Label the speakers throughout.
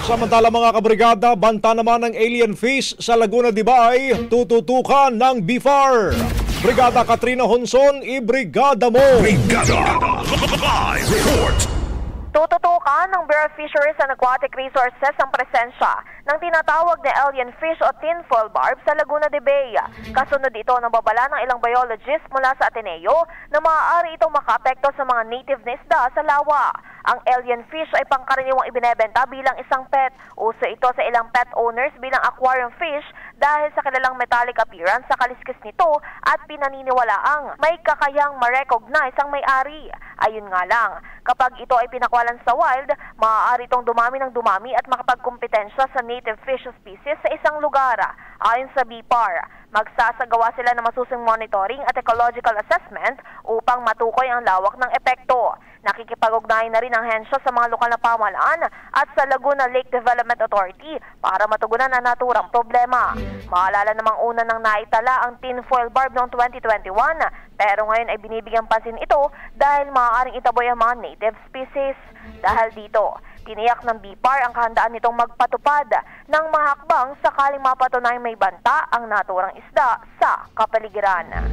Speaker 1: Samantala mga kabrigada, banta naman ng alien fish sa Laguna de Bay, tututukan ng BIFAR. Brigada Katrina Honson, ibrigada mo!
Speaker 2: Brigada! Live report!
Speaker 3: Tututukan ng Bureau of Fisheries and Aquatic Resources ang presensya ng tinatawag na alien fish o tinfoil barb sa Laguna de Bay. Kasunod ito ng babala ng ilang biologists mula sa Ateneo na maaari itong makaapekto sa mga native na isda sa lawa. Ang alien fish ay pangkaraniwang ibinebenta bilang isang pet. Uso ito sa ilang pet owners bilang aquarium fish dahil sa kilalang metallic appearance sa kaliskis nito at pinaniniwalaang may kakayang ma-recognize ang may-ari. Ayun nga lang, kapag ito ay pinakwalan sa wild, maaari itong dumami ng dumami at makapagkumpetensya sa native fish species sa isang lugar. Ayon sa BIFAR, magsasagawa sila ng masusing monitoring at ecological assessment upang matukoy ang lawak ng epekto. Nakikipag-ugnayan na rin ang hensya sa mga lokal na pamahalaan at sa Laguna Lake Development Authority para matugunan ang naturang problema. Maalala namang una nang naitala ang tinfoil barb noong 2021 pero ngayon ay binibigyan pansin ito dahil maaaring itaboy ang mga native species. Dahil dito, tiniyak ng BIFAR ang kahandaan nitong magpatupad ng mahakbang sakaling mapatunay may banta ang naturang isda sa kapaligiran.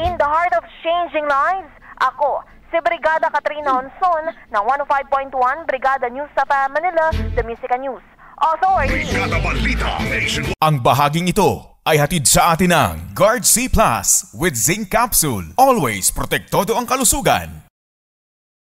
Speaker 3: In the heart of changing lives, ako, si Brigada Katrina Honson ng 105.1 Brigada News sa Manila, The Music and News Authority.
Speaker 2: Brigada Balita Nation.
Speaker 4: Ang bahaging ito ay hatid sa atin ng Guard C Plus with Zinc Capsule. Always protektado ang kalusugan.